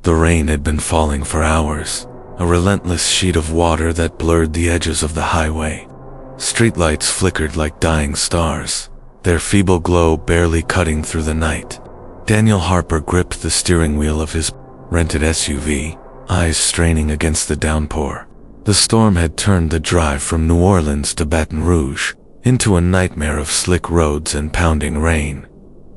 The rain had been falling for hours, a relentless sheet of water that blurred the edges of the highway. Streetlights flickered like dying stars, their feeble glow barely cutting through the night. Daniel Harper gripped the steering wheel of his rented SUV, eyes straining against the downpour. The storm had turned the drive from New Orleans to Baton Rouge into a nightmare of slick roads and pounding rain.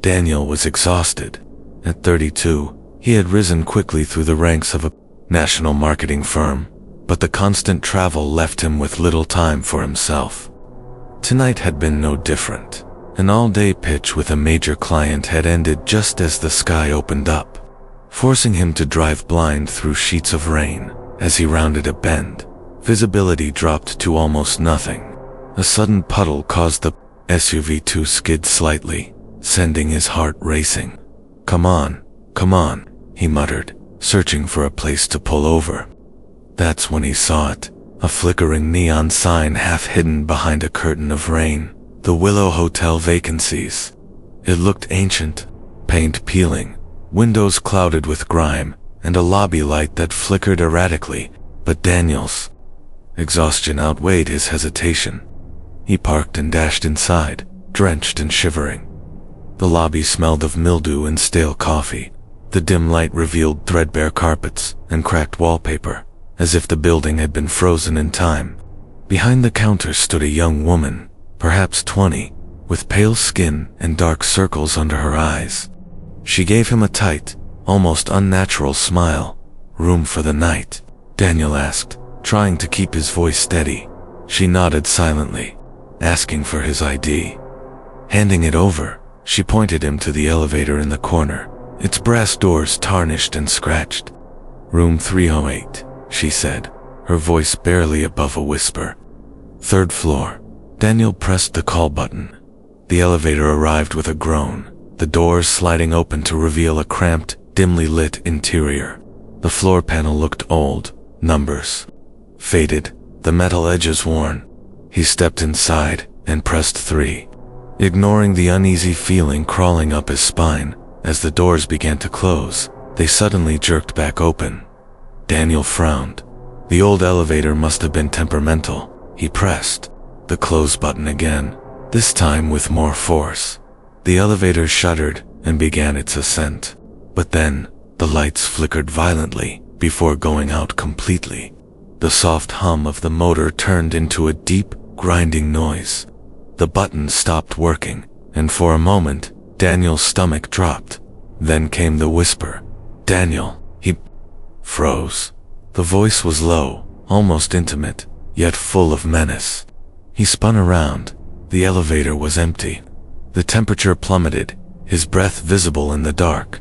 Daniel was exhausted. At 32, he had risen quickly through the ranks of a national marketing firm, but the constant travel left him with little time for himself. Tonight had been no different. An all-day pitch with a major client had ended just as the sky opened up, forcing him to drive blind through sheets of rain. As he rounded a bend, visibility dropped to almost nothing. A sudden puddle caused the SUV to skid slightly, sending his heart racing. Come on, he muttered, searching for a place to pull over. That's when he saw it, a flickering neon sign half hidden behind a curtain of rain. The Willow Hotel vacancies. It looked ancient, paint peeling, windows clouded with grime, and a lobby light that flickered erratically, but Daniel's exhaustion outweighed his hesitation. He parked and dashed inside, drenched and shivering. The lobby smelled of mildew and stale coffee. The dim light revealed threadbare carpets and cracked wallpaper, as if the building had been frozen in time. Behind the counter stood a young woman, perhaps 20, with pale skin and dark circles under her eyes. She gave him a tight, almost unnatural smile. "Room for the night?" Daniel asked, trying to keep his voice steady. She nodded silently, asking for his ID. Handing it over, she pointed him to the elevator in the corner, its brass doors tarnished and scratched. "Room 308, she said, her voice barely above a whisper. "Third floor." Daniel pressed the call button. The elevator arrived with a groan, the doors sliding open to reveal a cramped, dimly lit interior. The floor panel looked old, numbers faded, the metal edges worn. He stepped inside and pressed 3, ignoring the uneasy feeling crawling up his spine. As the doors began to close, they suddenly jerked back open. Daniel frowned. The old elevator must have been temperamental. He pressed the close button again, this time with more force. The elevator shuddered and began its ascent. But then, the lights flickered violently before going out completely. The soft hum of the motor turned into a deep, grinding noise. The button stopped working, and for a moment, Daniel's stomach dropped. Then came the whisper. "Daniel." He froze. The voice was low, almost intimate, yet full of menace. He spun around. The elevator was empty. The temperature plummeted, his breath visible in the dark.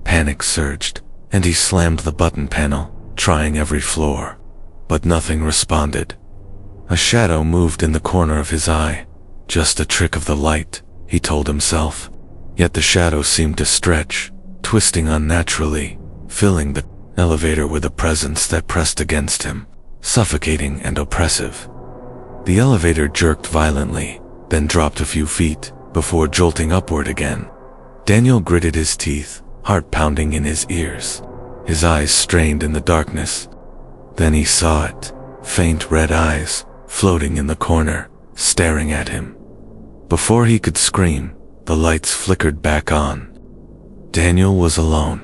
Panic surged, and he slammed the button panel, trying every floor. But nothing responded. A shadow moved in the corner of his eye. Just a trick of the light, he told himself. Yet the shadow seemed to stretch, twisting unnaturally, filling the elevator with a presence that pressed against him, suffocating and oppressive. The elevator jerked violently, then dropped a few feet, before jolting upward again. Daniel gritted his teeth, heart pounding in his ears. His eyes strained in the darkness. Then he saw it, faint red eyes, floating in the corner, staring at him. Before he could scream, the lights flickered back on. Daniel was alone.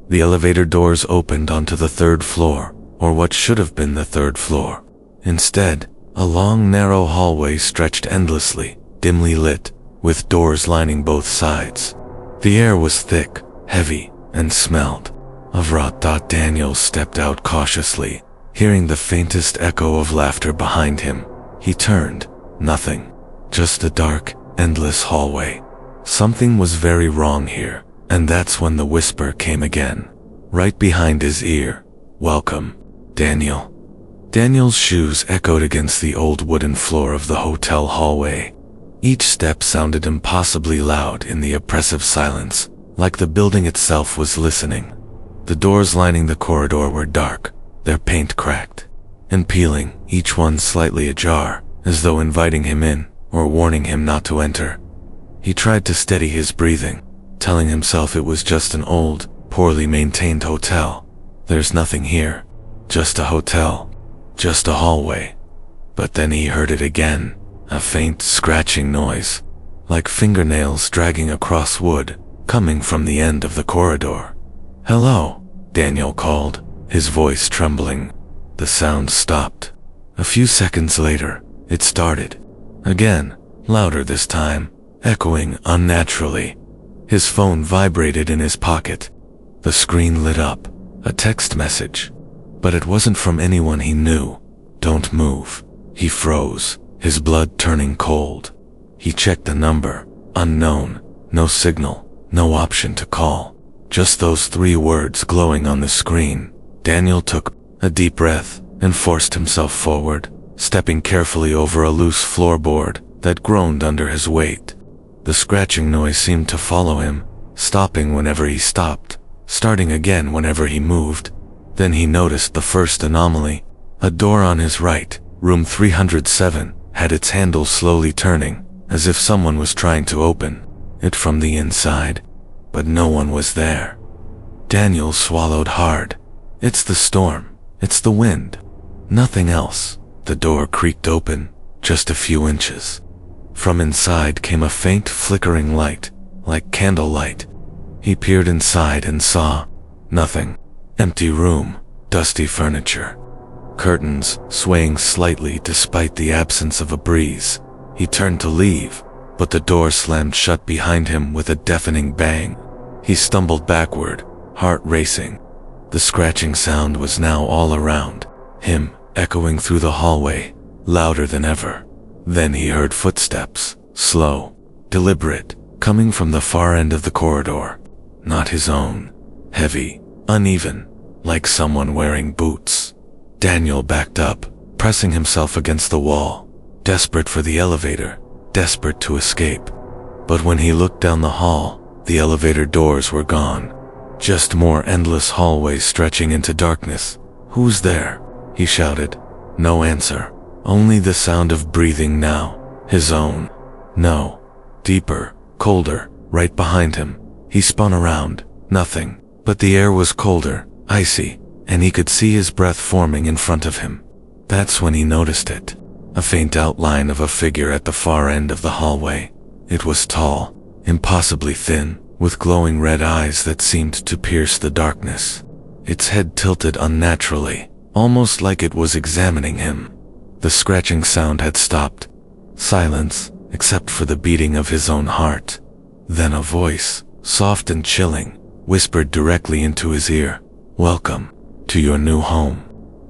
The elevator doors opened onto the third floor, or what should have been the third floor. Instead, a long, narrow hallway stretched endlessly, dimly lit, with doors lining both sides. The air was thick, heavy, and smelled of rot. Daniel stepped out cautiously, hearing the faintest echo of laughter behind him. He turned. Nothing. Just a dark, endless hallway. Something was very wrong here, and that's when the whisper came again, right behind his ear. "Welcome, Daniel." Daniel's shoes echoed against the old wooden floor of the hotel hallway. Each step sounded impossibly loud in the oppressive silence, like the building itself was listening. The doors lining the corridor were dark, their paint cracked and peeling, each one slightly ajar, as though inviting him in or warning him not to enter. He tried to steady his breathing, telling himself it was just an old, poorly maintained hotel. There's nothing here. Just a hotel. Just a hallway. But then he heard it again. A faint scratching noise, like fingernails dragging across wood, coming from the end of the corridor. "Hello," Daniel called, his voice trembling. The sound stopped. A few seconds later, it started. Again, louder this time, echoing unnaturally. His phone vibrated in his pocket. The screen lit up, a text message. But it wasn't from anyone he knew. "Don't move." He froze, his blood turning cold. He checked the number. Unknown. No signal. No option to call. Just those 3 words glowing on the screen. Daniel took a deep breath and forced himself forward, stepping carefully over a loose floorboard that groaned under his weight. The scratching noise seemed to follow him, stopping whenever he stopped, starting again whenever he moved. Then he noticed the first anomaly. A door on his right, room 307, had its handle slowly turning, as if someone was trying to open it from the inside, but no one was there. Daniel swallowed hard. It's the storm. It's the wind. Nothing else. The door creaked open, just a few inches. From inside came a faint flickering light, like candlelight. He peered inside and saw nothing. Empty room, dusty furniture. Curtains swaying slightly despite the absence of a breeze. He turned to leave, but the door slammed shut behind him with a deafening bang. He stumbled backward, heart racing. The scratching sound was now all around him, echoing through the hallway, louder than ever. Then he heard footsteps, slow, deliberate, coming from the far end of the corridor. Not his own. Heavy, uneven, like someone wearing boots. Daniel backed up, pressing himself against the wall, desperate for the elevator, desperate to escape. But when he looked down the hall, the elevator doors were gone. Just more endless hallways stretching into darkness. "Who's there?" he shouted. No answer. Only the sound of breathing now. His own. No. Deeper, colder, right behind him. He spun around. Nothing. But the air was colder, icy, and he could see his breath forming in front of him. That's when he noticed it. A faint outline of a figure at the far end of the hallway. It was tall, impossibly thin, with glowing red eyes that seemed to pierce the darkness. Its head tilted unnaturally, almost like it was examining him. The scratching sound had stopped. Silence, except for the beating of his own heart. Then a voice, soft and chilling, whispered directly into his ear. "Welcome to your new home,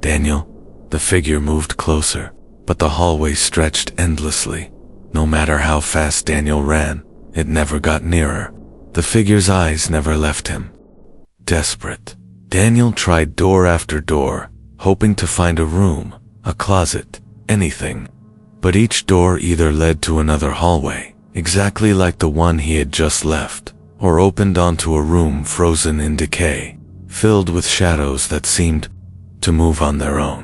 Daniel." The figure moved closer, but the hallway stretched endlessly. No matter how fast Daniel ran, it never got nearer. The figure's eyes never left him. Desperate, Daniel tried door after door, hoping to find a room, a closet, anything. But each door either led to another hallway, exactly like the one he had just left, or opened onto a room frozen in decay, filled with shadows that seemed to move on their own.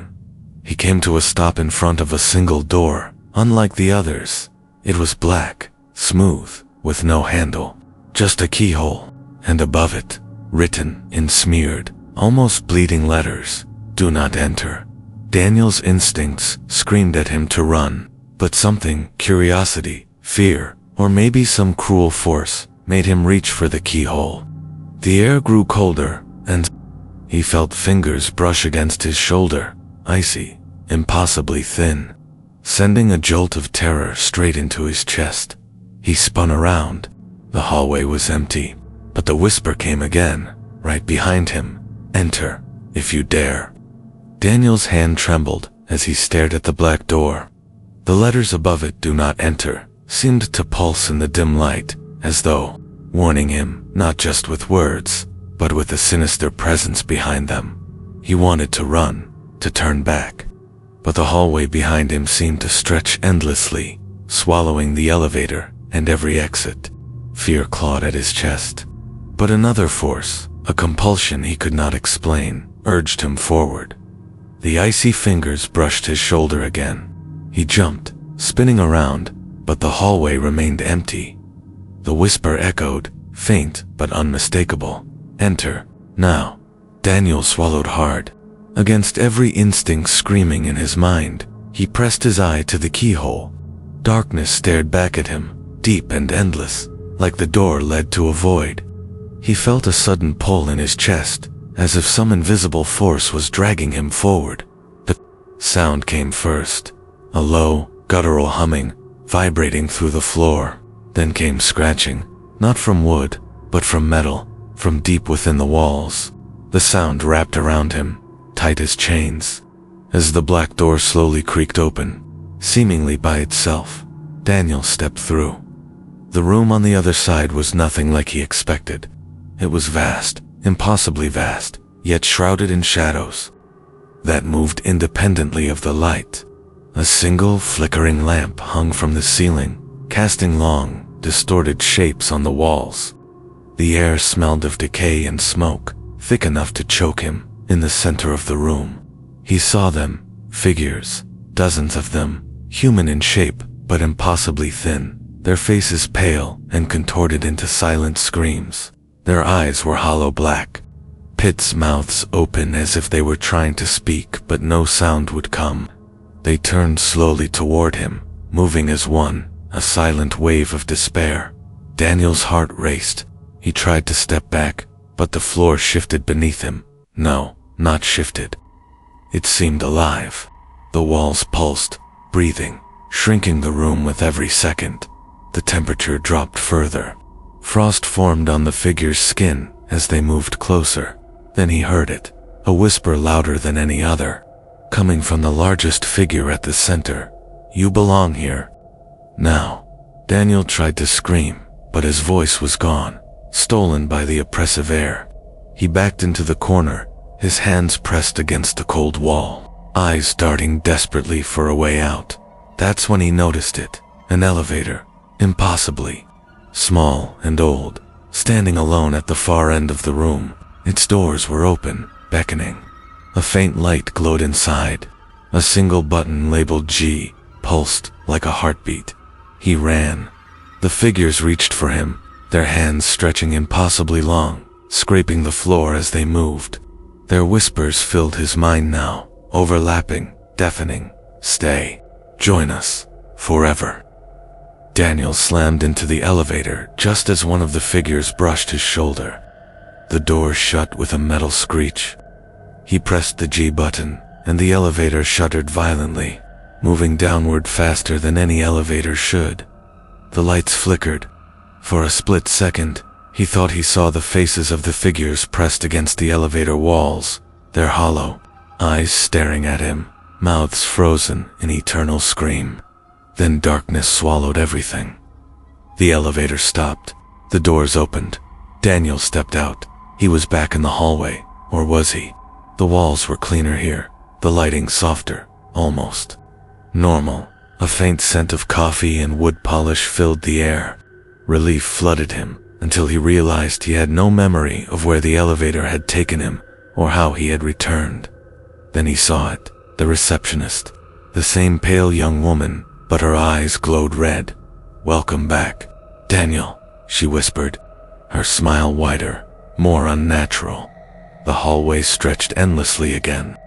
He came to a stop in front of a single door, unlike the others. It was black, smooth, with no handle, just a keyhole, and above it, written in smeared, almost bleeding letters, "Do not enter." Daniel's instincts screamed at him to run, but something, curiosity, fear, or maybe some cruel force, made him reach for the keyhole. The air grew colder, and he felt fingers brush against his shoulder, icy, impossibly thin, sending a jolt of terror straight into his chest. He spun around. The hallway was empty, but the whisper came again, right behind him. "Enter, if you dare." Daniel's hand trembled as he stared at the black door. The letters above it, "Do not enter," seemed to pulse in the dim light, as though warning him, not just with words, but with a sinister presence behind them. He wanted to run, to turn back. But the hallway behind him seemed to stretch endlessly, swallowing the elevator and every exit. Fear clawed at his chest. But another force, a compulsion he could not explain, urged him forward. The icy fingers brushed his shoulder again. He jumped, spinning around, but the hallway remained empty. The whisper echoed, faint but unmistakable. "Enter, Now, Daniel swallowed hard. Against every instinct screaming in his mind, he pressed his eye to the keyhole. Darkness stared back at him, deep and endless, like the door led to a void. He felt a sudden pull in his chest, as if some invisible force was dragging him forward. The sound came first, a low, guttural humming, vibrating through the floor. Then came scratching, not from wood, but from metal, from deep within the walls. The sound wrapped around him, tight as chains. As the black door slowly creaked open, seemingly by itself, Daniel stepped through. The room on the other side was nothing like he expected. It was vast, impossibly vast, yet shrouded in shadows that moved independently of the light. A single flickering lamp hung from the ceiling, casting long, distorted shapes on the walls. The air smelled of decay and smoke, thick enough to choke him. In the center of the room, he saw them, figures, dozens of them, human in shape, but impossibly thin, their faces pale and contorted into silent screams. Their eyes were hollow black, pits mouths open as if they were trying to speak, but no sound would come. They turned slowly toward him, moving as one, a silent wave of despair. Daniel's heart raced. He tried to step back, but the floor shifted beneath him. No, not shifted. It seemed alive. The walls pulsed, breathing, shrinking the room with every second. The temperature dropped further. Frost formed on the figure's skin as they moved closer. Then he heard it, a whisper louder than any other, coming from the largest figure at the center. "You belong here." Now, Daniel tried to scream, but his voice was gone, stolen by the oppressive air. He backed into the corner, his hands pressed against the cold wall, eyes darting desperately for a way out. That's when he noticed it, an elevator, impossibly small and old, standing alone at the far end of the room. Its doors were open, beckoning. A faint light glowed inside. A single button labeled G pulsed like a heartbeat. He ran. The figures reached for him, their hands stretching impossibly long, scraping the floor as they moved. Their whispers filled his mind now, overlapping, deafening. "Stay. Join us. Forever." Daniel slammed into the elevator just as one of the figures brushed his shoulder. The door shut with a metal screech. He pressed the G button, and the elevator shuddered violently, moving downward faster than any elevator should. The lights flickered. For a split second, he thought he saw the faces of the figures pressed against the elevator walls, their hollow eyes staring at him, mouths frozen in eternal scream. Then darkness swallowed everything. The elevator stopped. The doors opened. Daniel stepped out. He was back in the hallway, or was he? The walls were cleaner here, the lighting softer, almost normal. A faint scent of coffee and wood polish filled the air. Relief flooded him, until he realized he had no memory of where the elevator had taken him, or how he had returned. Then he saw it, the receptionist, the same pale young woman, but her eyes glowed red. "Welcome back, Daniel," she whispered, her smile wider, more unnatural. The hallway stretched endlessly again.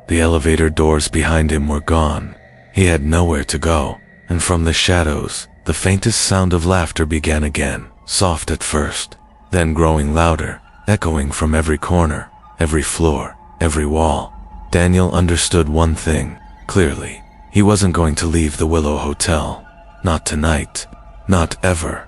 The elevator doors behind him were gone. He had nowhere to go, and from the shadows, the faintest sound of laughter began again, soft at first, then growing louder, echoing from every corner, every floor, every wall. Daniel understood one thing, clearly. He wasn't going to leave the Willow Hotel. Not tonight. Not ever.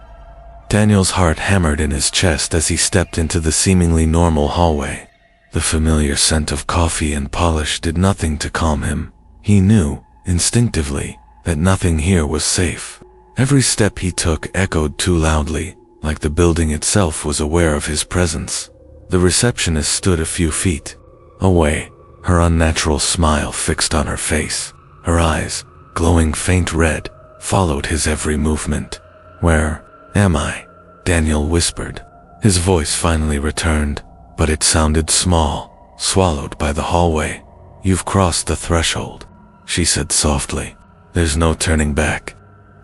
Daniel's heart hammered in his chest as he stepped into the seemingly normal hallway. The familiar scent of coffee and polish did nothing to calm him. He knew, instinctively, that nothing here was safe. Every step he took echoed too loudly, like the building itself was aware of his presence. The receptionist stood a few feet away, her unnatural smile fixed on her face. Her eyes, glowing faint red, followed his every movement. "Where am I?" Daniel whispered. His voice finally returned, but it sounded small, swallowed by the hallway. "You've crossed the threshold," she said softly. "There's no turning back."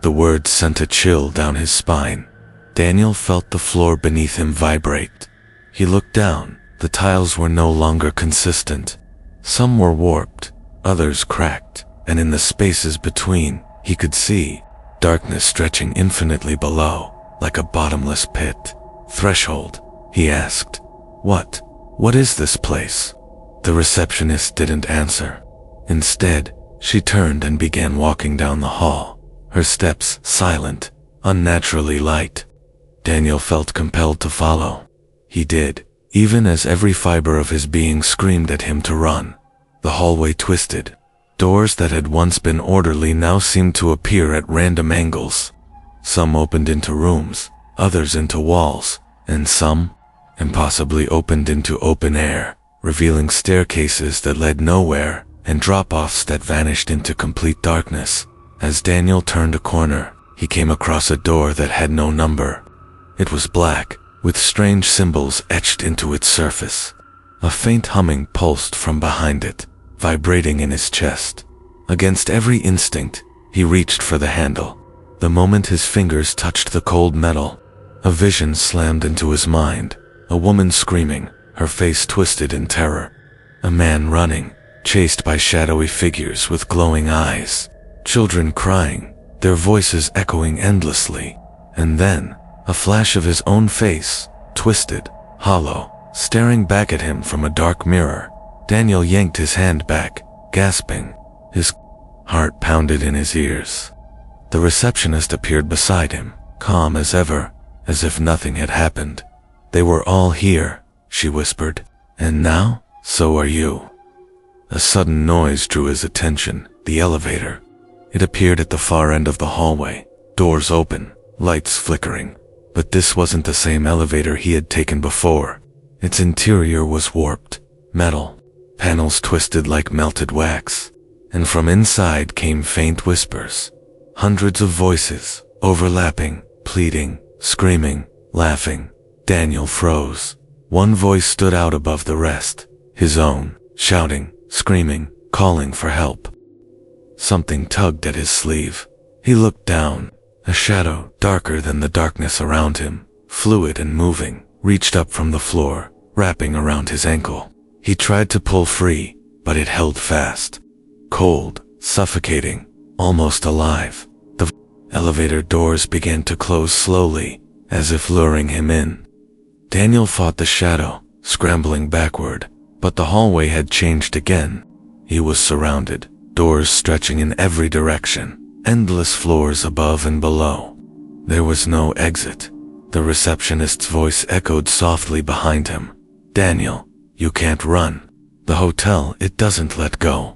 The words sent a chill down his spine. Daniel felt the floor beneath him vibrate. He looked down, The tiles were no longer consistent. Some were warped, others cracked, and in the spaces between, he could see darkness stretching infinitely below, like a bottomless pit. "Threshold," he asked. What is this place?" The receptionist didn't answer. Instead, she turned and began walking down the hall, her steps silent, unnaturally light. Daniel felt compelled to follow. He did, even as every fiber of his being screamed at him to run. The hallway twisted. Doors that had once been orderly now seemed to appear at random angles. Some opened into rooms, others into walls, and some, impossibly, opened into open air, revealing staircases that led nowhere and drop-offs that vanished into complete darkness. As Daniel turned a corner, he came across a door that had no number. It was black, with strange symbols etched into its surface. A faint humming pulsed from behind it, vibrating in his chest. Against every instinct, he reached for the handle. The moment his fingers touched the cold metal, a vision slammed into his mind. A woman screaming, her face twisted in terror. A man running, chased by shadowy figures with glowing eyes. Children crying, their voices echoing endlessly. And then, a flash of his own face, twisted, hollow, staring back at him from a dark mirror. Daniel yanked his hand back, gasping. His heart pounded in his ears. The receptionist appeared beside him, calm as ever, as if nothing had happened. "They were all here," she whispered. "And now, so are you." A sudden noise drew his attention, the elevator. It appeared at the far end of the hallway, doors open, lights flickering. But this wasn't the same elevator he had taken before. Its interior was warped, metal, panels twisted like melted wax. And from inside came faint whispers. Hundreds of voices, overlapping, pleading, screaming, laughing. Daniel froze. One voice stood out above the rest, his own, shouting, screaming, calling for help. Something tugged at his sleeve. He looked down. A shadow, darker than the darkness around him, fluid and moving, reached up from the floor, wrapping around his ankle. He tried to pull free, but it held fast. Cold, suffocating, almost alive. The elevator doors began to close slowly, as if luring him in. Daniel fought the shadow, scrambling backward, but the hallway had changed again. He was surrounded, doors stretching in every direction, endless floors above and below. There was no exit. The receptionist's voice echoed softly behind him. "Daniel, you can't run. The hotel, it doesn't let go."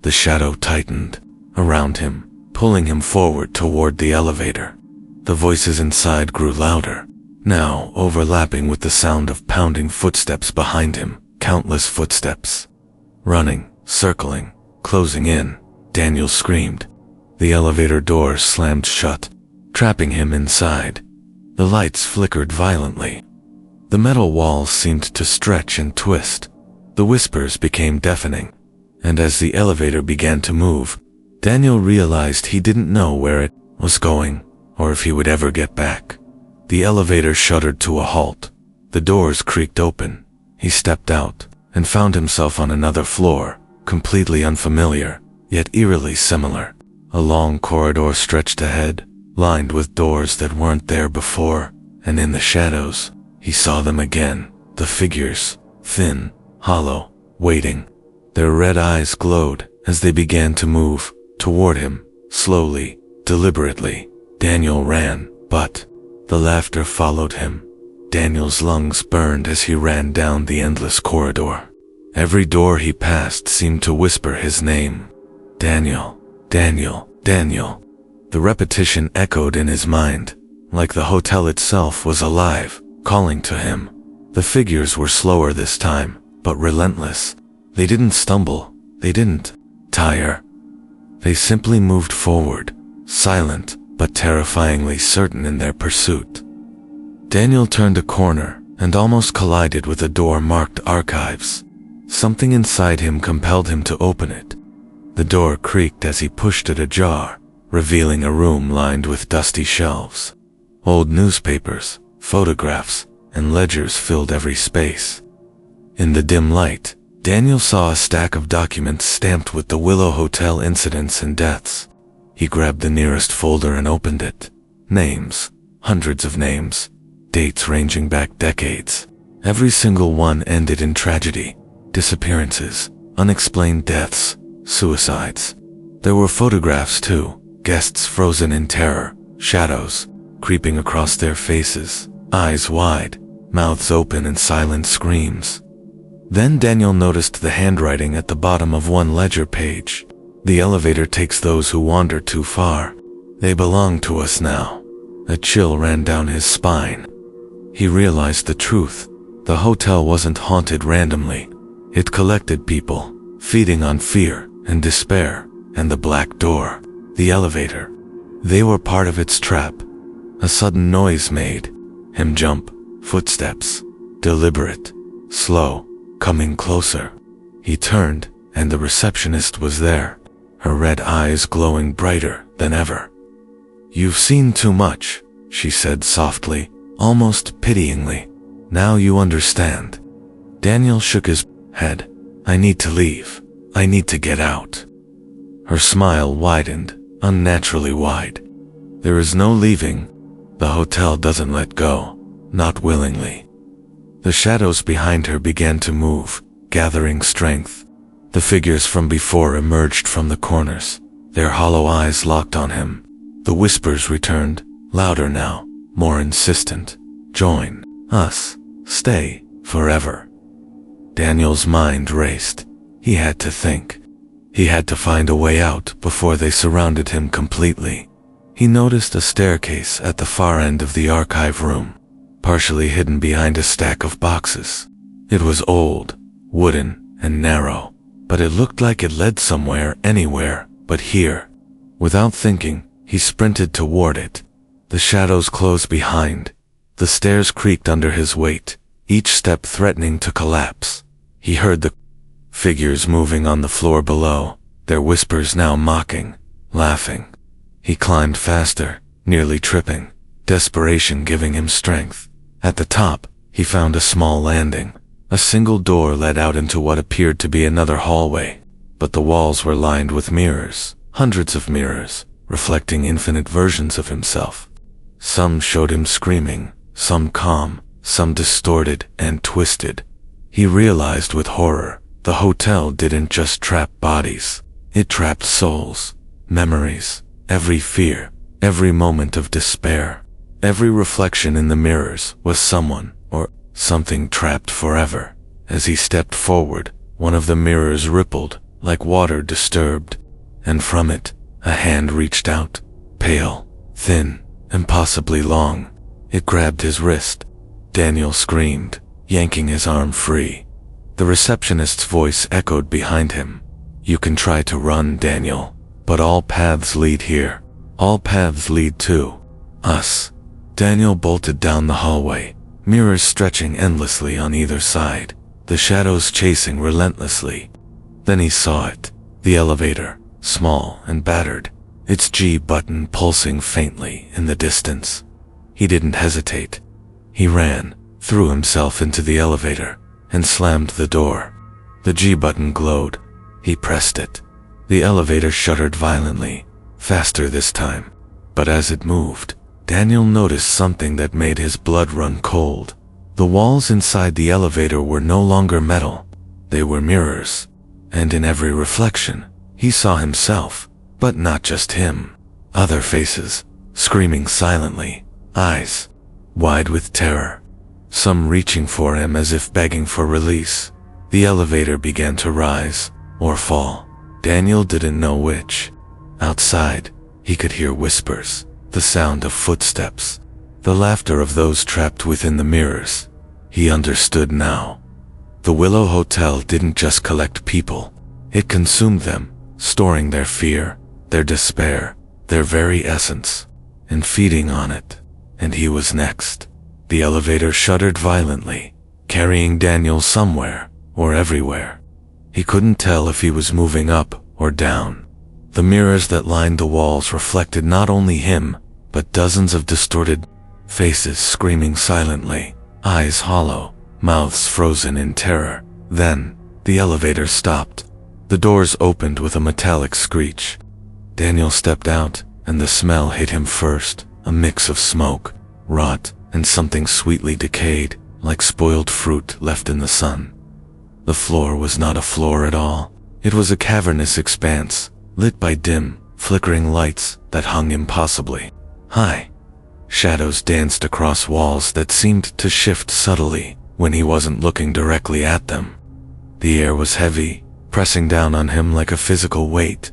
The shadow tightened around him, pulling him forward toward the elevator. The voices inside grew louder, now overlapping with the sound of pounding footsteps behind him, countless footsteps. Running, circling, closing in, Daniel screamed. The elevator door slammed shut, trapping him inside. The lights flickered violently. The metal walls seemed to stretch and twist. The whispers became deafening. And as the elevator began to move, Daniel realized he didn't know where it was going, or if he would ever get back. The elevator shuddered to a halt. The doors creaked open. He stepped out, and found himself on another floor, completely unfamiliar, yet eerily similar. A long corridor stretched ahead, lined with doors that weren't there before, and in the shadows, he saw them again, the figures, thin, hollow, waiting. Their red eyes glowed as they began to move toward him, slowly, deliberately. Daniel ran, but the laughter followed him. Daniel's lungs burned as he ran down the endless corridor. Every door he passed seemed to whisper his name. Daniel, Daniel, Daniel. The repetition echoed in his mind, like the hotel itself was alive, calling to him. The figures were slower this time, but relentless. They didn't stumble, they didn't tire. They simply moved forward, silent, but terrifyingly certain in their pursuit. Daniel turned a corner and almost collided with a door marked Archives. Something inside him compelled him to open it. The door creaked as he pushed it ajar, revealing a room lined with dusty shelves. Old newspapers, photographs, and ledgers filled every space. In the dim light, Daniel saw a stack of documents stamped with the Willow Hotel incidents and deaths. He grabbed the nearest folder and opened it. Names. Hundreds of names. Dates ranging back decades. Every single one ended in tragedy. Disappearances. Unexplained deaths. Suicides. There were photographs too. Guests frozen in terror. Shadows. Creeping across their faces. Eyes wide. Mouths open in silent screams. Then Daniel noticed the handwriting at the bottom of one ledger page. The elevator takes those who wander too far. They belong to us now. A chill ran down his spine. He realized the truth. The hotel wasn't haunted randomly. It collected people, feeding on fear and despair, and the black door, the elevator. They were part of its trap. A sudden noise made him jump. Footsteps. Deliberate. Slow. Coming closer. He turned, and the receptionist was there, her red eyes glowing brighter than ever. "You've seen too much," she said softly, almost pityingly. "Now you understand." Daniel shook his head. "I need to leave. I need to get out." Her smile widened, unnaturally wide. "There is no leaving. The hotel doesn't let go, not willingly." The shadows behind her began to move, gathering strength. The figures from before emerged from the corners, their hollow eyes locked on him. The whispers returned, louder now, more insistent. "Join us. Stay forever." Daniel's mind raced. He had to think. He had to find a way out before they surrounded him completely. He noticed a staircase at the far end of the archive room, partially hidden behind a stack of boxes. It was old, wooden, and narrow, but it looked like it led somewhere, anywhere, but here. Without thinking, he sprinted toward it. The shadows closed behind. The stairs creaked under his weight, each step threatening to collapse. He heard the figures moving on the floor below, their whispers now mocking, laughing. He climbed faster, nearly tripping, desperation giving him strength. At the top, he found a small landing. A single door led out into what appeared to be another hallway, but the walls were lined with mirrors, hundreds of mirrors, reflecting infinite versions of himself. Some showed him screaming, some calm, some distorted and twisted. He realized with horror, the hotel didn't just trap bodies. It trapped souls, memories, every fear, every moment of despair. Every reflection in the mirrors was someone or something trapped forever. As he stepped forward, one of the mirrors rippled like water disturbed, and from it, a hand reached out, pale, thin, impossibly long. It grabbed his wrist. Daniel screamed, yanking his arm free. The receptionist's voice echoed behind him. "You can try to run, Daniel, but all paths lead here. All paths lead to us." Daniel bolted down the hallway, mirrors stretching endlessly on either side, the shadows chasing relentlessly. Then he saw it, the elevator, small and battered, its G button pulsing faintly in the distance. He didn't hesitate. He ran, threw himself into the elevator, and slammed the door. The G button glowed. He pressed it. The elevator shuddered violently, faster this time. But as it moved, Daniel noticed something that made his blood run cold. The walls inside the elevator were no longer metal. They were mirrors. And in every reflection, he saw himself, but not just him. Other faces, screaming silently, eyes wide with terror. Some reaching for him as if begging for release. The elevator began to rise, or fall. Daniel didn't know which. Outside, he could hear whispers, the sound of footsteps, the laughter of those trapped within the mirrors. He understood now. The Willow Hotel didn't just collect people. It consumed them, storing their fear, their despair, their very essence, and feeding on it. And he was next. The elevator shuddered violently, carrying Daniel somewhere, or everywhere. He couldn't tell if he was moving up or down. The mirrors that lined the walls reflected not only him, but dozens of distorted faces screaming silently, eyes hollow, mouths frozen in terror. Then, the elevator stopped. The doors opened with a metallic screech. Daniel stepped out, and the smell hit him first, a mix of smoke, rot, and something sweetly decayed, like spoiled fruit left in the sun. The floor was not a floor at all. It was a cavernous expanse, lit by dim, flickering lights that hung impossibly high. Shadows danced across walls that seemed to shift subtly when he wasn't looking directly at them. The air was heavy, pressing down on him like a physical weight.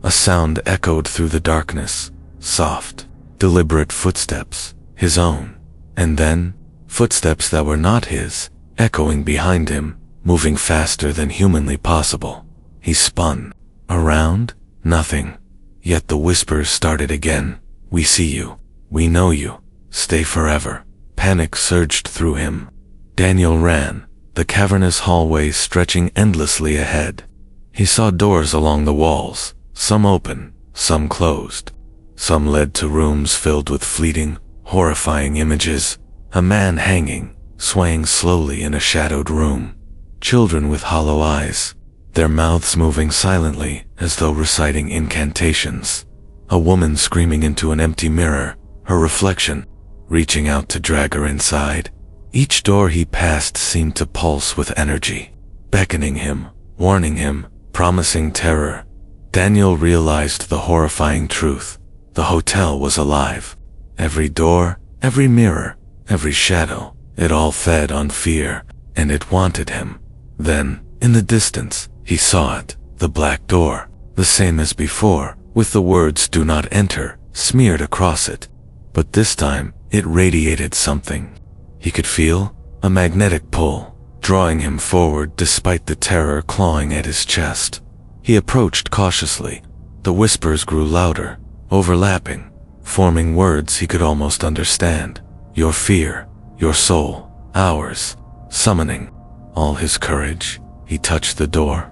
A sound echoed through the darkness, soft, deliberate footsteps, his own, and then footsteps that were not his, echoing behind him, moving faster than humanly possible. He spun around, nothing. Yet the whispers started again. "We see you. We know you. Stay forever." Panic surged through him. Daniel ran, the cavernous hallway stretching endlessly ahead. He saw doors along the walls, some open, some closed. Some led to rooms filled with fleeting, horrifying images. A man hanging, swaying slowly in a shadowed room. Children with hollow eyes, their mouths moving silently as though reciting incantations. A woman screaming into an empty mirror, her reflection reaching out to drag her inside. Each door he passed seemed to pulse with energy, beckoning him, warning him, promising terror. Daniel realized the horrifying truth. The hotel was alive. Every door, every mirror, every shadow, it all fed on fear, and it wanted him. Then, in the distance, he saw it, the black door, the same as before, with the words "Do not enter" smeared across it. But this time, it radiated something. He could feel a magnetic pull, drawing him forward despite the terror clawing at his chest. He approached cautiously. The whispers grew louder, overlapping, forming words he could almost understand. Your fear, your soul, ours. Summoning all his courage, he touched the door.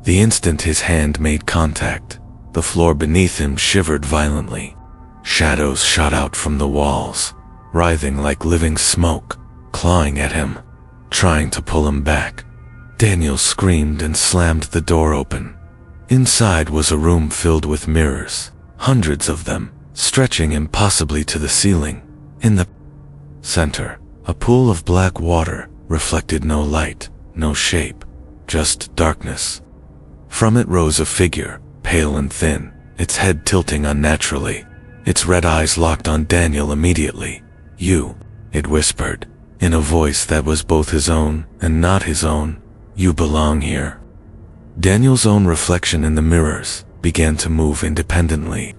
The instant his hand made contact, the floor beneath him shivered violently. Shadows shot out from the walls, writhing like living smoke, clawing at him, trying to pull him back. Daniel screamed and slammed the door open. Inside was a room filled with mirrors, hundreds of them, stretching impossibly to the ceiling. In the center, a pool of black water reflected no light, no shape, just darkness. From it rose a figure, pale and thin, its head tilting unnaturally. Its red eyes locked on Daniel immediately. "You," it whispered, in a voice that was both his own and not his own. "You belong here." Daniel's own reflection in the mirrors began to move independently.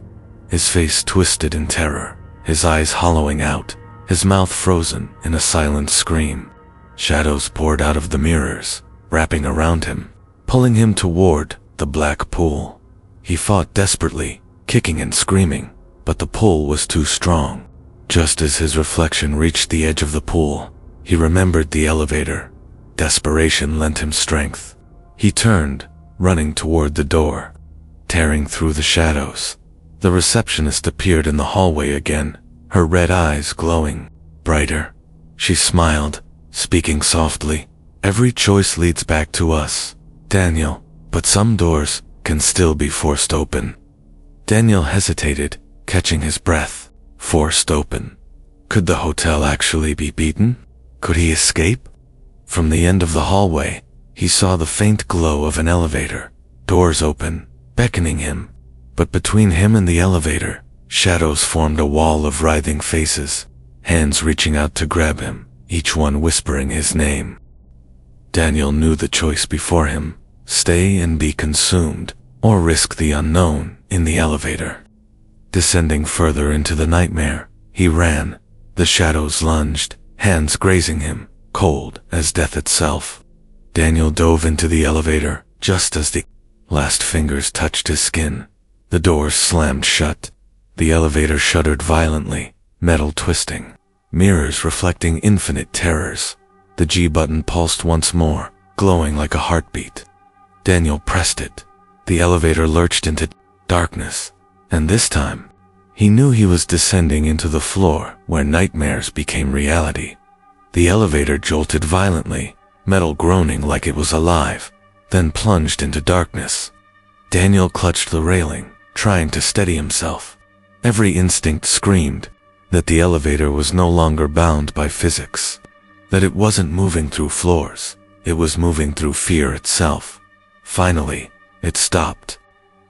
His face twisted in terror, his eyes hollowing out, his mouth frozen in a silent scream. Shadows poured out of the mirrors, wrapping around him, pulling him toward the black pool. He fought desperately, kicking and screaming, but the pull was too strong. Just as his reflection reached the edge of the pool, he remembered the elevator. Desperation lent him strength. He turned, running toward the door, tearing through the shadows. The receptionist appeared in the hallway again, her red eyes glowing brighter. She smiled, speaking softly. "Every choice leads back to us, Daniel, but some doors can still be forced open." Daniel hesitated, catching his breath. Forced open. Could the hotel actually be beaten? Could he escape? From the end of the hallway, he saw the faint glow of an elevator, doors open, beckoning him. But between him and the elevator, shadows formed a wall of writhing faces, hands reaching out to grab him, each one whispering his name. Daniel knew the choice before him: stay and be consumed, or risk the unknown in the elevator. Descending further into the nightmare, he ran. The shadows lunged, hands grazing him, cold as death itself. Daniel dove into the elevator just as the last fingers touched his skin. The doors slammed shut. The elevator shuddered violently, metal twisting, mirrors reflecting infinite terrors. The G button pulsed once more, glowing like a heartbeat. Daniel pressed it. The elevator lurched into darkness, and this time, he knew he was descending into the floor where nightmares became reality. The elevator jolted violently, metal groaning like it was alive, then plunged into darkness. Daniel clutched the railing, trying to steady himself. Every instinct screamed that the elevator was no longer bound by physics, that it wasn't moving through floors, it was moving through fear itself. Finally, it stopped.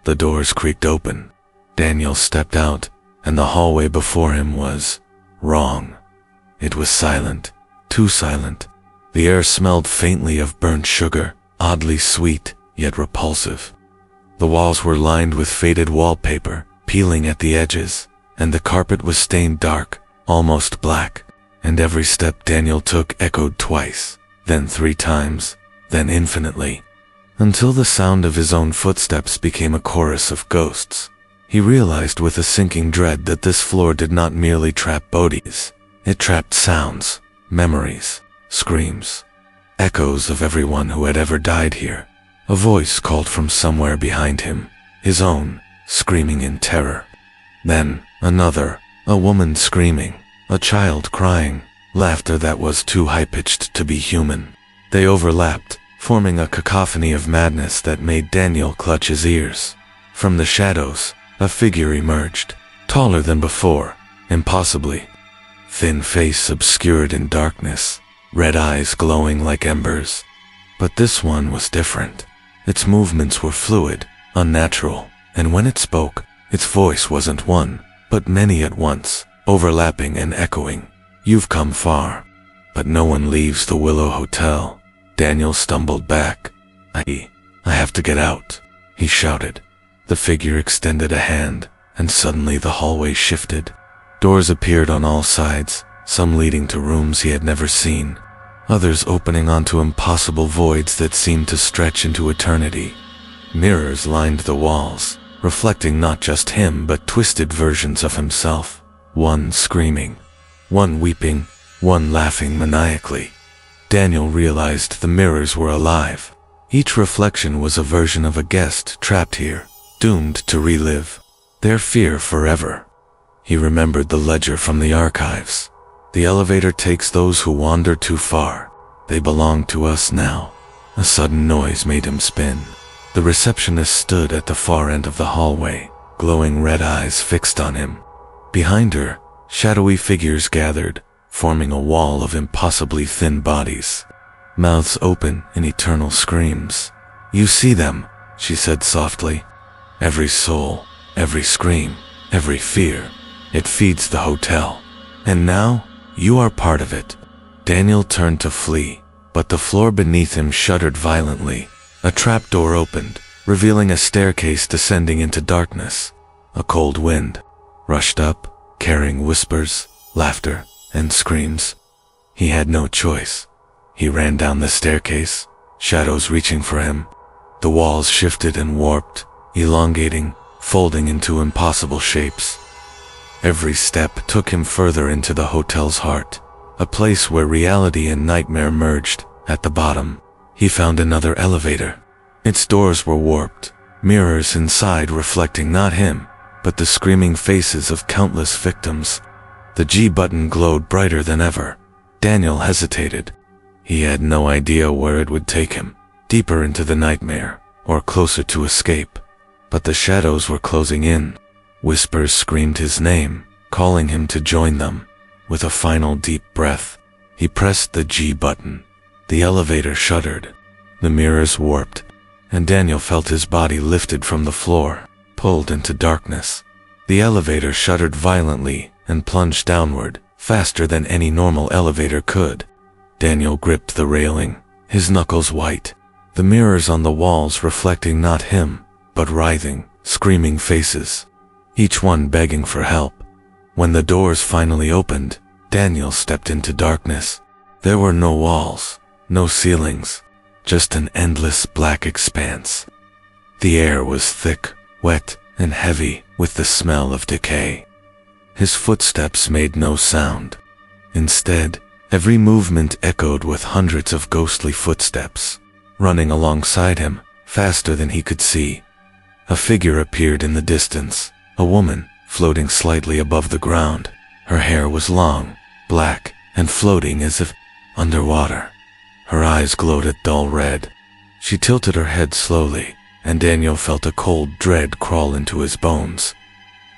The doors creaked open. Daniel stepped out, and the hallway before him was wrong. It was silent, too silent. The air smelled faintly of burnt sugar, oddly sweet, yet repulsive. The walls were lined with faded wallpaper, peeling at the edges, and the carpet was stained dark, almost black, and every step Daniel took echoed twice, then 3 times, then infinitely, until the sound of his own footsteps became a chorus of ghosts. He realized with a sinking dread that this floor did not merely trap bodies, it trapped sounds, memories, screams, echoes of everyone who had ever died here. A voice called from somewhere behind him, his own, screaming in terror. Then, another, a woman screaming, a child crying, laughter that was too high-pitched to be human. They overlapped, forming a cacophony of madness that made Daniel clutch his ears. From the shadows, a figure emerged, taller than before, impossibly. Thin face obscured in darkness, red eyes glowing like embers. But this one was different. Its movements were fluid, unnatural, and when it spoke, its voice wasn't one, but many at once, overlapping and echoing. "You've come far, but no one leaves the Willow Hotel." Daniel stumbled back. I have to get out," he shouted. The figure extended a hand, and suddenly the hallway shifted. Doors appeared on all sides, some leading to rooms he had never seen, others opening onto impossible voids that seemed to stretch into eternity. Mirrors lined the walls, reflecting not just him but twisted versions of himself, one screaming, one weeping, one laughing maniacally. Daniel realized the mirrors were alive. Each reflection was a version of a guest trapped here, doomed to relive their fear forever. He remembered the ledger from the archives. "The elevator takes those who wander too far. They belong to us now." A sudden noise made him spin. The receptionist stood at the far end of the hallway, glowing red eyes fixed on him. Behind her, shadowy figures gathered, forming a wall of impossibly thin bodies, mouths open in eternal screams. "You see them," she said softly. "Every soul, every scream, every fear. It feeds the hotel. And now, you are part of it." Daniel turned to flee, but the floor beneath him shuddered violently. A trapdoor opened, revealing a staircase descending into darkness. A cold wind rushed up, carrying whispers, laughter, and screams. He had no choice. He ran down the staircase, shadows reaching for him. The walls shifted and warped, elongating, folding into impossible shapes. Every step took him further into the hotel's heart, a place where reality and nightmare merged. At the bottom, he found another elevator. Its doors were warped, mirrors inside reflecting not him, but the screaming faces of countless victims. The G button glowed brighter than ever. Daniel hesitated. He had no idea where it would take him, deeper into the nightmare, or closer to escape. But the shadows were closing in. Whispers screamed his name, calling him to join them. With a final deep breath, he pressed the G button. The elevator shuddered. The mirrors warped, and Daniel felt his body lifted from the floor, pulled into darkness. The elevator shuddered violently and plunged downward, faster than any normal elevator could. Daniel gripped the railing, his knuckles white, the mirrors on the walls reflecting not him, but writhing, screaming faces, each one begging for help. When the doors finally opened, Daniel stepped into darkness. There were no walls, no ceilings, just an endless black expanse. The air was thick, wet, and heavy with the smell of decay. His footsteps made no sound. Instead, every movement echoed with hundreds of ghostly footsteps, running alongside him, faster than he could see. A figure appeared in the distance, a woman, floating slightly above the ground. Her hair was long, black, and floating as if underwater. Her eyes glowed a dull red. She tilted her head slowly, and Daniel felt a cold dread crawl into his bones.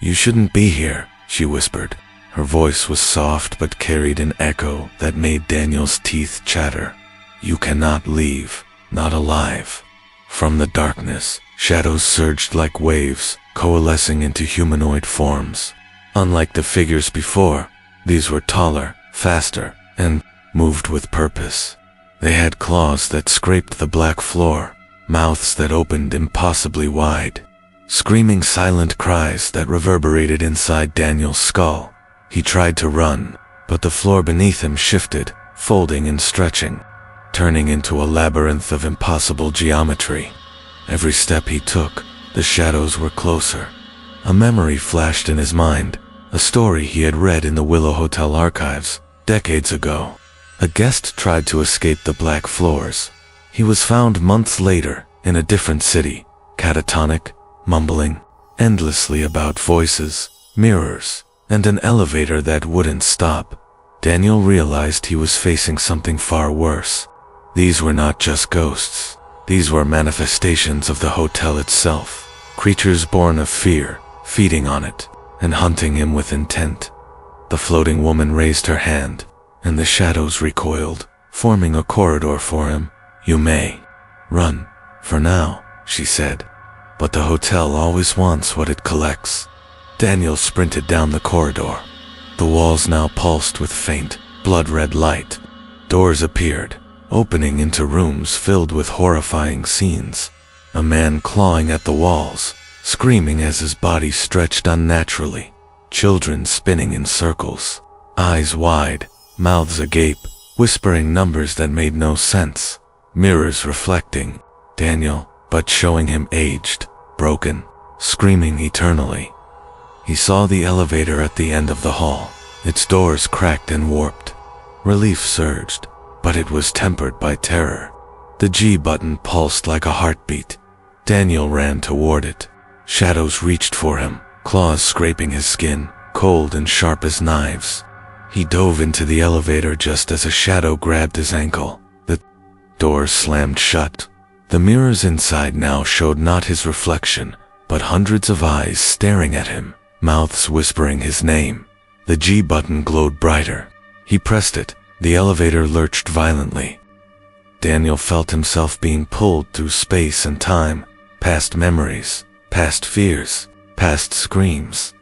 "You shouldn't be here," she whispered. Her voice was soft but carried an echo that made Daniel's teeth chatter. "You cannot leave, not alive." From the darkness, shadows surged like waves, coalescing into humanoid forms. Unlike the figures before, these were taller, faster, and moved with purpose. They had claws that scraped the black floor, mouths that opened impossibly wide, screaming silent cries that reverberated inside Daniel's skull. He tried to run, but the floor beneath him shifted, folding and stretching, turning into a labyrinth of impossible geometry. Every step he took, the shadows were closer. A memory flashed in his mind, a story he had read in the Willow Hotel archives, decades ago. A guest tried to escape the black floors. He was found months later in a different city, catatonic, mumbling endlessly about voices, mirrors, and an elevator that wouldn't stop. Daniel realized he was facing something far worse. These were not just ghosts. These were manifestations of the hotel itself, creatures born of fear, feeding on it, and hunting him with intent. The floating woman raised her hand, and the shadows recoiled, forming a corridor for him. "You may run, for now," she said, "but the hotel always wants what it collects." Daniel sprinted down the corridor. The walls now pulsed with faint, blood-red light. Doors appeared, opening into rooms filled with horrifying scenes. A man clawing at the walls, screaming as his body stretched unnaturally. Children spinning in circles, eyes wide, mouths agape, whispering numbers that made no sense. Mirrors reflecting Daniel, but showing him aged, broken, screaming eternally. He saw the elevator at the end of the hall, its doors cracked and warped. Relief surged, but it was tempered by terror. The G button pulsed like a heartbeat. Daniel ran toward it. Shadows reached for him, claws scraping his skin, cold and sharp as knives. He dove into the elevator just as a shadow grabbed his ankle. The door slammed shut. The mirrors inside now showed not his reflection, but hundreds of eyes staring at him, mouths whispering his name. The G button glowed brighter. He pressed it. The elevator lurched violently. Daniel felt himself being pulled through space and time, past memories, past fears, past screams.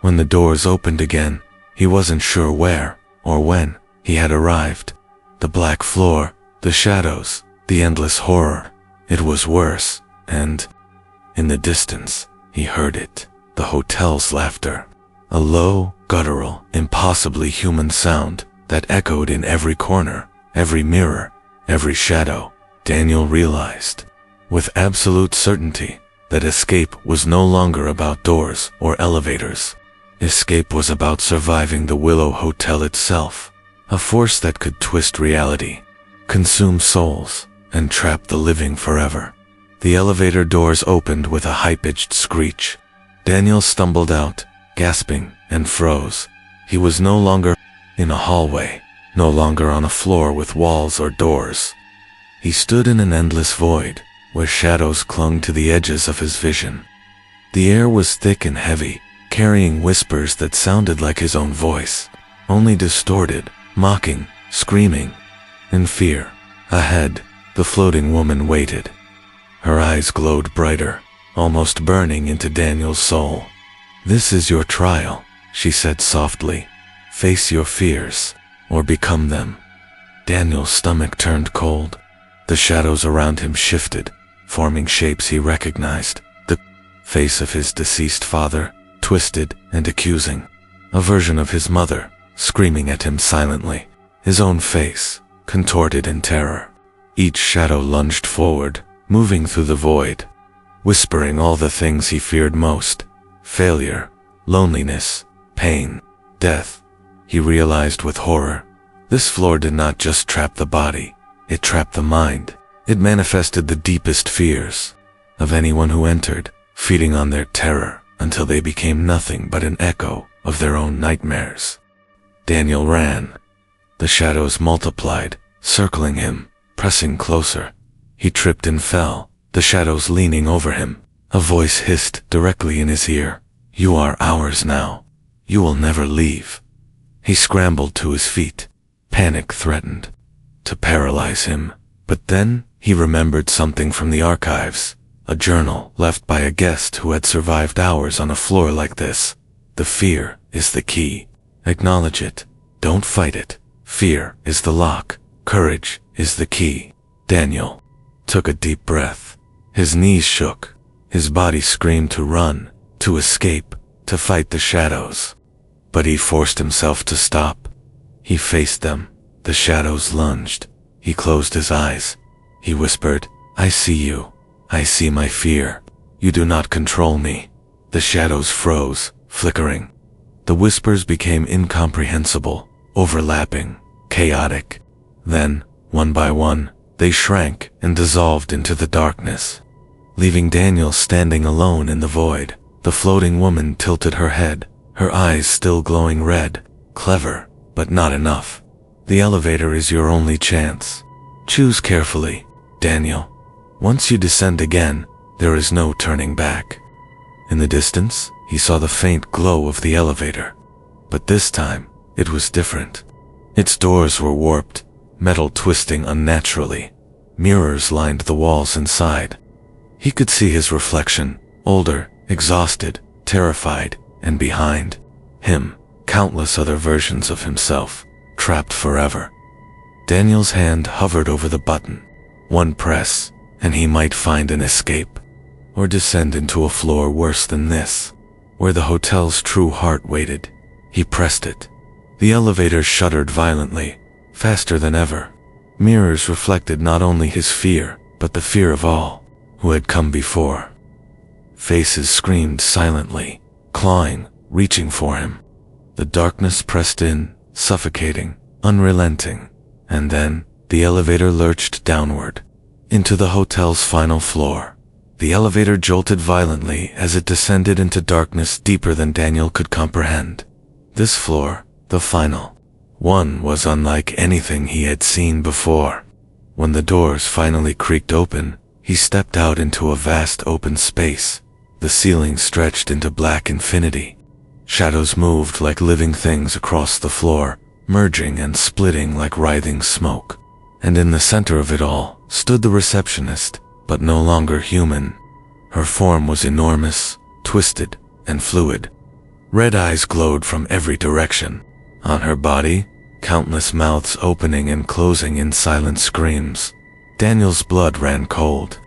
When the doors opened again, he wasn't sure where or when he had arrived. The black floor, the shadows, the endless horror. It was worse, and in the distance, he heard it, the hotel's laughter. A low, guttural, impossibly human sound that echoed in every corner, every mirror, every shadow. Daniel realized, with absolute certainty, that escape was no longer about doors or elevators. Escape was about surviving the Willow Hotel itself, a force that could twist reality, consume souls, and trap the living forever. The elevator doors opened with a high-pitched screech. Daniel stumbled out, gasping, and froze. He was no longer in a hallway, no longer on a floor with walls or doors. He stood in an endless void, where shadows clung to the edges of his vision. The air was thick and heavy, carrying whispers that sounded like his own voice, only distorted, mocking, screaming. In fear, ahead, the floating woman waited. Her eyes glowed brighter, almost burning into Daniel's soul. "This is your trial," she said softly. "Face your fears, or become them." Daniel's stomach turned cold. The shadows around him shifted, forming shapes he recognized. The face of his deceased father, twisted and accusing. A version of his mother, screaming at him silently. His own face, contorted in terror. Each shadow lunged forward, moving through the void, whispering all the things he feared most. Failure, loneliness, pain, death. He realized with horror, this floor did not just trap the body, it trapped the mind. It manifested the deepest fears of anyone who entered, feeding on their terror until they became nothing but an echo of their own nightmares. Daniel ran. The shadows multiplied, circling him, pressing closer. He tripped and fell, the shadows leaning over him. A voice hissed directly in his ear. "You are ours now. You will never leave." He scrambled to his feet. Panic threatened to paralyze him. But then, he remembered something from the archives. A journal left by a guest who had survived hours on a floor like this. The fear is the key. Acknowledge it. Don't fight it. Fear is the lock. Courage is the key. Daniel took a deep breath. His knees shook. His body screamed to run, to escape, to fight the shadows. But he forced himself to stop. He faced them. The shadows lunged. He closed his eyes. He whispered, "I see you. I see my fear. You do not control me." The shadows froze, flickering. The whispers became incomprehensible, overlapping, chaotic. Then, one by one, they shrank and dissolved into the darkness, leaving Daniel standing alone in the void. The floating woman tilted her head, her eyes still glowing red. "Clever, but not enough. The elevator is your only chance. Choose carefully, Daniel. Once you descend again, there is no turning back." In the distance, he saw the faint glow of the elevator. But this time, it was different. Its doors were warped, metal twisting unnaturally. Mirrors lined the walls inside. He could see his reflection, older, exhausted, terrified, and behind him, countless other versions of himself, trapped forever. Daniel's hand hovered over the button. One press, and he might find an escape, or descend into a floor worse than this, where the hotel's true heart waited. He pressed it. The elevator shuddered violently, faster than ever. Mirrors reflected not only his fear, but the fear of all who had come before. Faces screamed silently, clawing, reaching for him. The darkness pressed in, suffocating, unrelenting, and then the elevator lurched downward, into the hotel's final floor. The elevator jolted violently as it descended into darkness deeper than Daniel could comprehend. This floor, the final one, was unlike anything he had seen before. When the doors finally creaked open, he stepped out into a vast open space. The ceiling stretched into black infinity. Shadows moved like living things across the floor, merging and splitting like writhing smoke. And in the center of it all stood the receptionist, but no longer human. Her form was enormous, twisted, and fluid. Red eyes glowed from every direction. On her body, countless mouths opening and closing in silent screams. Daniel's blood ran cold.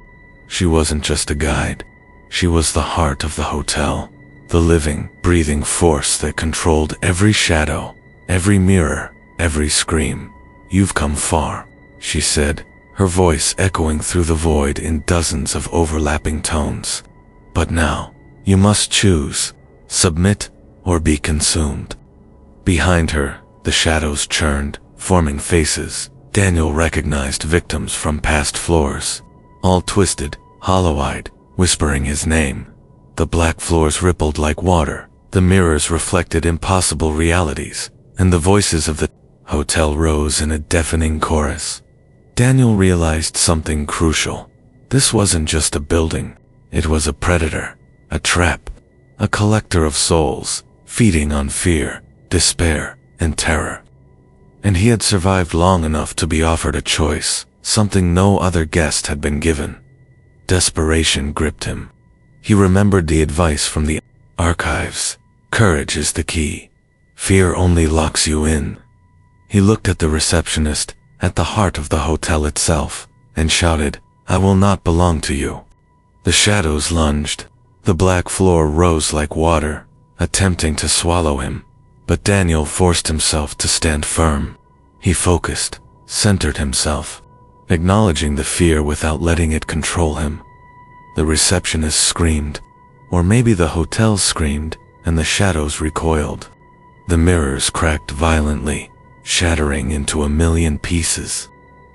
She wasn't just a guide. She was the heart of the hotel, the living, breathing force that controlled every shadow, every mirror, every scream. "You've come far," she said, her voice echoing through the void in dozens of overlapping tones. "But now, you must choose, submit or be consumed." Behind her, the shadows churned, forming faces. Daniel recognized victims from past floors, all twisted, hollow-eyed, whispering his name. The black floors rippled like water, the mirrors reflected impossible realities, and the voices of the hotel rose in a deafening chorus. Daniel realized something crucial. This wasn't just a building. It was a predator, a trap, a collector of souls, feeding on fear, despair, and terror. And he had survived long enough to be offered a choice, something no other guest had been given. Desperation gripped him. He remembered the advice from the archives. Courage is the key. Fear only locks you in. He looked at the receptionist, at the heart of the hotel itself, and shouted, "I will not belong to you." The shadows lunged. The black floor rose like water, attempting to swallow him. But Daniel forced himself to stand firm. He focused, centered himself, acknowledging the fear without letting it control him. The receptionist screamed, or maybe the hotel screamed, and the shadows recoiled. The mirrors cracked violently, shattering into a million pieces,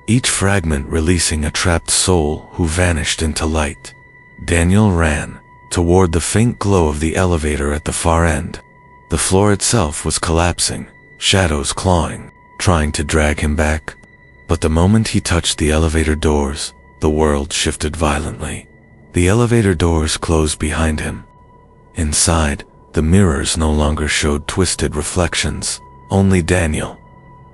each fragment releasing a trapped soul who vanished into light. Daniel ran toward the faint glow of the elevator at the far end. The floor itself was collapsing, shadows clawing, trying to drag him back. But the moment he touched the elevator doors, the world shifted violently. The elevator doors closed behind him. Inside, the mirrors no longer showed twisted reflections, only Daniel.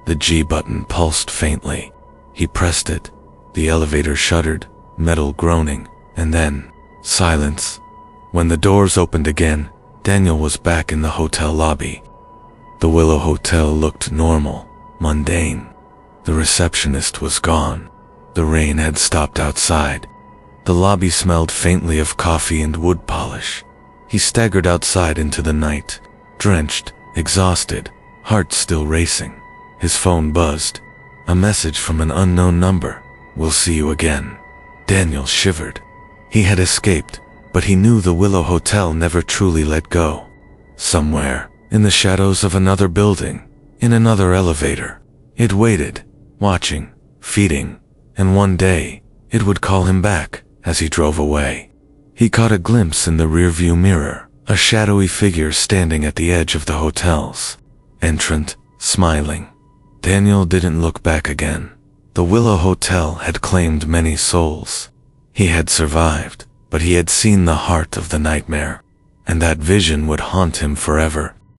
The G button pulsed faintly. He pressed it. The elevator shuddered, metal groaning, and then silence. When the doors opened again, Daniel was back in the hotel lobby. The Willow Hotel looked normal, mundane. The receptionist was gone. The rain had stopped outside. The lobby smelled faintly of coffee and wood polish. He staggered outside into the night, drenched, exhausted, heart still racing. His phone buzzed. A message from an unknown number. "We'll see you again." Daniel shivered. He had escaped, but he knew the Willow Hotel never truly let go. Somewhere, in the shadows of another building, in another elevator, it waited, watching, feeding, and one day, it would call him back as he drove away. He caught a glimpse in the rearview mirror, a shadowy figure standing at the edge of the hotel's entrance, smiling. Daniel didn't look back again. The Willow Hotel had claimed many souls. He had survived, but he had seen the heart of the nightmare, and that vision would haunt him forever.